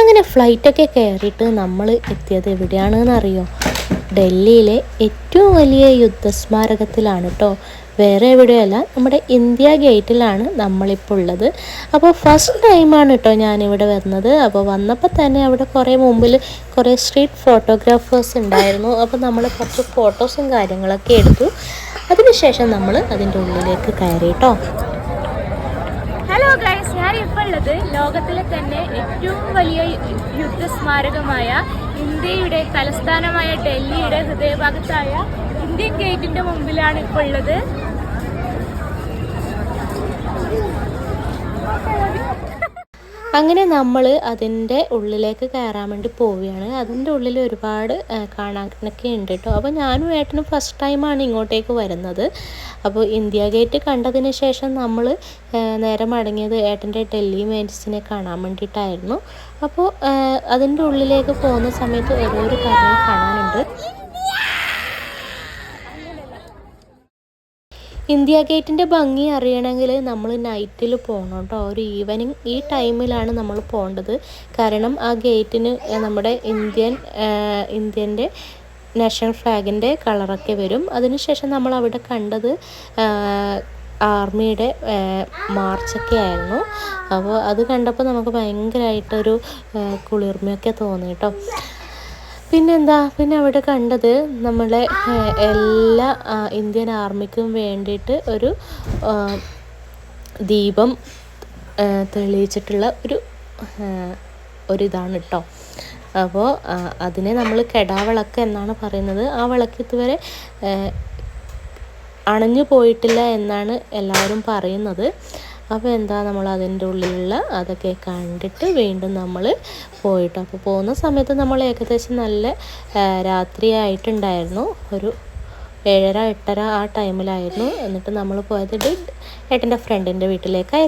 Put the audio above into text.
അങ്ങനെ ഫ്ലൈറ്റൊക്കെ കയറിയിട്ട് നമ്മൾ എത്തിയത് എവിടെയാണെന്ന് അറിയോ? ഡൽഹിയിലെ ഏറ്റവും വലിയ യുദ്ധസ്മാരകത്തിലാണ് കേട്ടോ. വേറെ എവിടെയല്ല, നമ്മുടെ ഇന്ത്യ ഗേറ്റിലാണ് നമ്മളിപ്പോൾ ഉള്ളത്. അപ്പോൾ ഫസ്റ്റ് ടൈമാണ് കേട്ടോ ഞാനിവിടെ വരുന്നത്. അപ്പോൾ വന്നപ്പോൾ തന്നെ അവിടെ കുറേ മുമ്പിൽ കുറേ സ്ട്രീറ്റ് ഫോട്ടോഗ്രാഫേഴ്സ് ഉണ്ടായിരുന്നു. അപ്പോൾ നമ്മൾ കുറച്ച് ഫോട്ടോസും കാര്യങ്ങളൊക്കെ എടുത്തു. അതിനുശേഷം നമ്മൾ അതിൻ്റെ ഉള്ളിലേക്ക് കയറി കേട്ടോ. ഹലോ ഗൈസ്, ഞാനിപ്പോൾ ഉള്ളത് ലോകത്തിലെ തന്നെ ഏറ്റവും വലിയ യുദ്ധസ്മാരകമായ ഇന്ത്യയുടെ തലസ്ഥാനമായ ഡൽഹിയുടെ ഹൃദയഭാഗത്തായ ഇന്ത്യൻ ഗേറ്റിന്റെ മുമ്പിലാണ് ഇപ്പോൾ ഉള്ളത്. അങ്ങനെ നമ്മൾ അതിൻ്റെ ഉള്ളിലേക്ക് കയറാൻ വേണ്ടി പോവുകയാണ്. അതിൻ്റെ ഉള്ളിൽ ഒരുപാട് കാണാനൊക്കെ ഉണ്ട് കേട്ടോ. അപ്പോൾ ഞാനും ഏട്ടനും ഫസ്റ്റ് ടൈമാണ് ഇങ്ങോട്ടേക്ക് വരുന്നത്. അപ്പോൾ ഇന്ത്യ ഗേറ്റ് കണ്ടതിന് ശേഷം നമ്മൾ നേരെ മടങ്ങിയത് ഏട്ടൻ്റെ ഡൽഹി മെയിൻസിനെ കാണാൻ വേണ്ടിയിട്ടായിരുന്നു. അപ്പോൾ അതിൻ്റെ ഉള്ളിലേക്ക് പോകുന്ന സമയത്ത് ഓരോരോ കാര്യങ്ങൾ കാണാനുണ്ട്. ഇന്ത്യ ഗേറ്റിൻ്റെ ഭംഗി അറിയണമെങ്കിൽ നമ്മൾ നൈറ്റിൽ പോകണം കേട്ടോ. ഒരു ഈവനിങ് ഈ ടൈമിലാണ് നമ്മൾ പോകേണ്ടത്. കാരണം ആ ഗേറ്റിന് നമ്മുടെ ഇന്ത്യൻ്റെ നാഷണൽ ഫ്ലാഗിൻ്റെ കളറൊക്കെ വരും. അതിനുശേഷം നമ്മൾ അവിടെ കണ്ടത് ആർമിയുടെ മാർച്ചൊക്കെ ആയിരുന്നു. അപ്പോൾ അത് കണ്ടപ്പോൾ നമുക്ക് ഭയങ്കരമായിട്ടൊരു കുളിർമയൊക്കെ തോന്നി കേട്ടോ. പിന്നെ അവിടെ കണ്ടത് നമ്മളെ എല്ലാ ഇന്ത്യൻ ആർമിക്കും വേണ്ടിയിട്ട് ഒരു ദീപം തെളിയിച്ചിട്ടുള്ള ഒരിതാണ് കേട്ടോ. അപ്പോൾ അതിനെ നമ്മൾ കെടാവിളക്ക് എന്നാണ് പറയുന്നത്. ആ വിളക്ക് ഇതുവരെ അണഞ്ഞു പോയിട്ടില്ല എന്നാണ് എല്ലാവരും പറയുന്നത്. അപ്പോൾ നമ്മൾ അതിൻ്റെ ഉള്ളിലുള്ള അതൊക്കെ കണ്ടിട്ട് വീണ്ടും നമ്മൾ പോയിട്ടോ. അപ്പോൾ പോകുന്ന സമയത്ത് നമ്മൾ ഏകദേശം നല്ല രാത്രിയായിട്ടുണ്ടായിരുന്നു. ഒരു 7:30 8:30 ആ ടൈമിലായിരുന്നു. എന്നിട്ട് നമ്മൾ പോയത് ഏട്ടൻ്റെ ഫ്രണ്ടിൻ്റെ വീട്ടിലേക്കായിരുന്നു.